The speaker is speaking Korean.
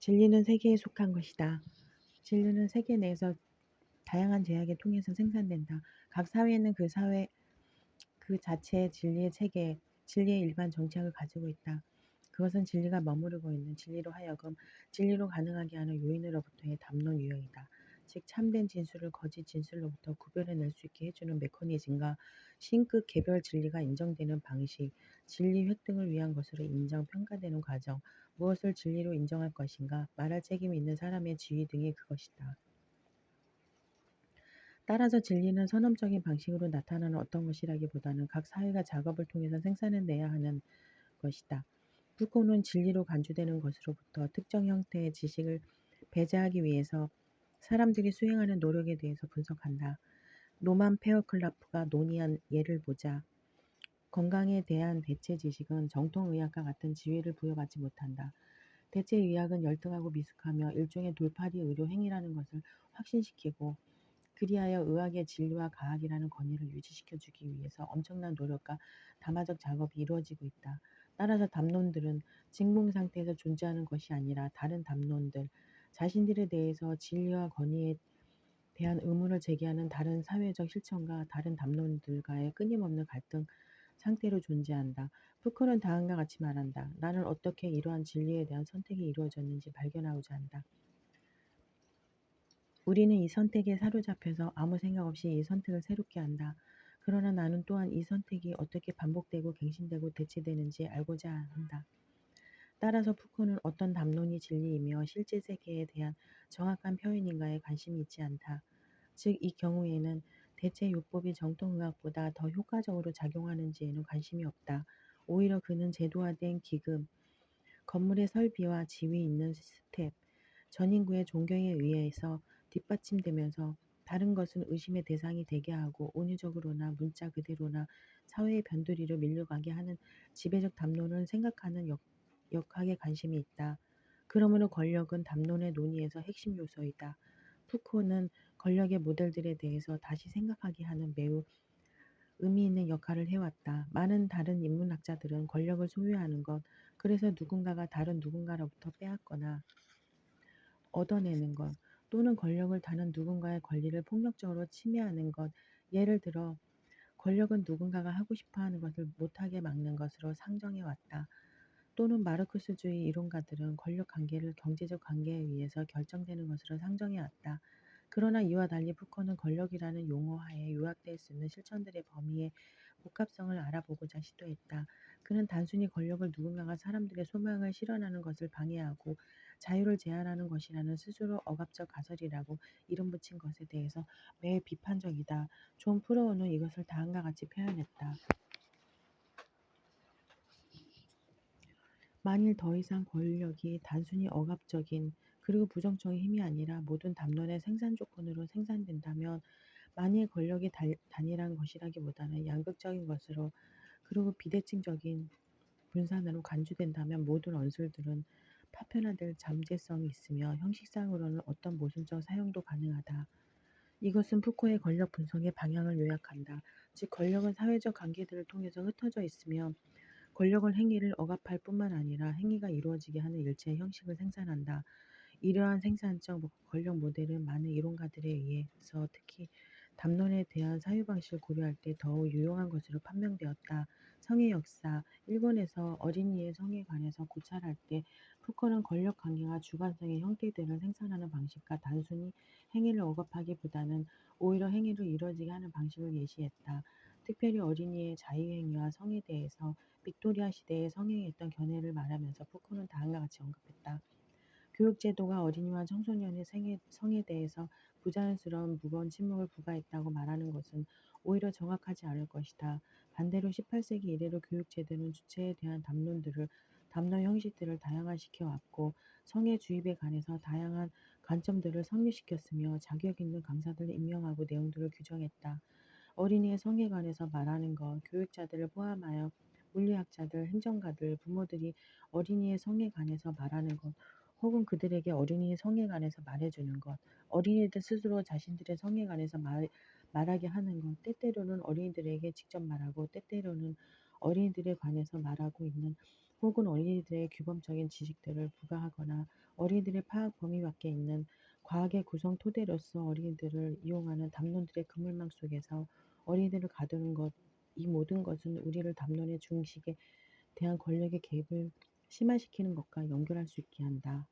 진리는 세계에 속한 것이다. 진리는 세계 내에서 다양한 제약을 통해서 생산된다. 각 사회는 그 사회 그 자체의 진리의 체계, 진리의 일반 정착을 가지고 있다. 그것은 진리가 머무르고 있는 진리로 하여금 진리로 가능하게 하는 요인으로부터의 담론 유형이다. 즉 참된 진술을 거짓 진술로부터 구별해낼 수 있게 해주는 메커니즘과 신급 개별 진리가 인정되는 방식, 진리 획득을 위한 것으로 인정, 평가되는 과정, 무엇을 진리로 인정할 것인가, 말할 책임이 있는 사람의 지위 등이 그것이다. 따라서 진리는 선언적인 방식으로 나타나는 어떤 것이라기보다는 각 사회가 작업을 통해서 생산해내야 하는 것이다. 푸코는 진리로 간주되는 것으로부터 특정 형태의 지식을 배제하기 위해서 사람들이 수행하는 노력에 대해서 분석한다. 노만 페어클라프가 논의한 예를 보자. 건강에 대한 대체 지식은 정통의학과 같은 지위를 부여받지 못한다. 대체 의학은 열등하고 미숙하며 일종의 돌팔이 의료 행위라는 것을 확신시키고 그리하여 의학의 진리와 가학이라는 권위를 유지시켜주기 위해서 엄청난 노력과 담화적 작업이 이루어지고 있다. 따라서 담론들은 직몽 상태에서 존재하는 것이 아니라 다른 담론들, 자신들에 대해서 진리와 권위에 대한 의문을 제기하는 다른 사회적 실천과 다른 담론들과의 끊임없는 갈등 상태로 존재한다. 푸코는 다음과 같이 말한다. 나는 어떻게 이러한 진리에 대한 선택이 이루어졌는지 발견하고자 한다. 우리는 이 선택에 사로잡혀서 아무 생각 없이 이 선택을 새롭게 한다. 그러나 나는 또한 이 선택이 어떻게 반복되고 갱신되고 대체되는지 알고자 한다. 따라서 푸코는 어떤 담론이 진리이며 실제 세계에 대한 정확한 표현인가에 관심이 있지 않다. 즉, 이 경우에는 대체 요법이 정통의학보다 더 효과적으로 작용하는지에는 관심이 없다. 오히려 그는 제도화된 기금, 건물의 설비와 지위 있는 스텝, 전 인구의 존경에 의해서 뒷받침되면서 다른 것은 의심의 대상이 되게 하고 온유적으로나 문자 그대로나 사회의 변두리로 밀려가게 하는 지배적 담론을 생각하는 역학에 관심이 있다. 그러므로 권력은 담론의 논의에서 핵심 요소이다. 푸코는 권력의 모델들에 대해서 다시 생각하게 하는 매우 의미 있는 역할을 해왔다. 많은 다른 인문학자들은 권력을 소유하는 것, 그래서 누군가가 다른 누군가로부터 빼앗거나 얻어내는 것, 또는 권력을 다른 누군가의 권리를 폭력적으로 침해하는 것, 예를 들어 권력은 누군가가 하고 싶어하는 것을 못하게 막는 것으로 상정해왔다. 또는 마르크스주의 이론가들은 권력 관계를 경제적 관계에 의해서 결정되는 것으로 상정해왔다. 그러나 이와 달리 푸코는 권력이라는 용어 하에 요약될 수 있는 실천들의 범위의 복합성을 알아보고자 시도했다. 그는 단순히 권력을 누군가가 사람들의 소망을 실현하는 것을 방해하고 자유를 제한하는 것이라는 스스로 억압적 가설이라고 이름 붙인 것에 대해서 매우 비판적이다. 존 프로어는 이것을 다음과 같이 표현했다. 만일 더 이상 권력이 단순히 억압적인 그리고 부정적인 힘이 아니라 모든 담론의 생산 조건으로 생산된다면 만일 권력이 단일한 것이라기보다는 양극적인 것으로 그리고 비대칭적인 분산으로 간주된다면 모든 언술들은 파편화될 잠재성이 있으며 형식상으로는 어떤 모순적 사용도 가능하다. 이것은 푸코의 권력 분석의 방향을 요약한다. 즉 권력은 사회적 관계들을 통해서 흩어져 있으며 권력은 행위를 억압할 뿐만 아니라 행위가 이루어지게 하는 일체의 형식을 생산한다. 이러한 생산적 권력 모델은 많은 이론가들에 의해서 특히 담론에 대한 사유 방식을 고려할 때 더욱 유용한 것으로 판명되었다. 성의 역사, 일본에서 어린이의 성에 관해서 고찰할 때 푸코는 권력 관계와 주관성의 형태들을 생산하는 방식과 단순히 행위를 억압하기보다는 오히려 행위를 이루어지게 하는 방식을 예시했다. 특별히 어린이의 자유행위와 성에 대해서 빅토리아 시대에 성행했던 견해를 말하면서 푸코는 다음과 같이 언급했다. 교육제도가 어린이와 청소년의 성에 대해서 부자연스러운 무거운 침묵을 부과했다고 말하는 것은 오히려 정확하지 않을 것이다. 반대로 18세기 이래로 교육제도는 주체에 대한 담론 형식들을 다양화시켜 왔고 성의 주입에 관해서 다양한 관점들을 성립시켰으며 자격 있는 강사들을 임명하고 내용들을 규정했다. 어린이의 성에 관해서 말하는 것, 교육자들을 포함하여 물리학자들, 행정가들, 부모들이 어린이의 성에 관해서 말하는 것, 혹은 그들에게 어린이의 성에 관해서 말해주는 것, 어린이들 스스로 자신들의 성에 관해서 말하게 하는 것, 때때로는 어린이들에게 직접 말하고 때때로는 어린이들에 관해서 말하고 있는 혹은 어린이들의 규범적인 지식들을 부과하거나 어린이들의 파악 범위 밖에 있는 과학의 구성 토대로서 어린이들을 이용하는 담론들의 그물망 속에서 어린이들을 가두는 것, 이 모든 것은 우리를 담론의 중식에 대한 권력의 개입을 심화시키는 것과 연결할 수 있게 한다.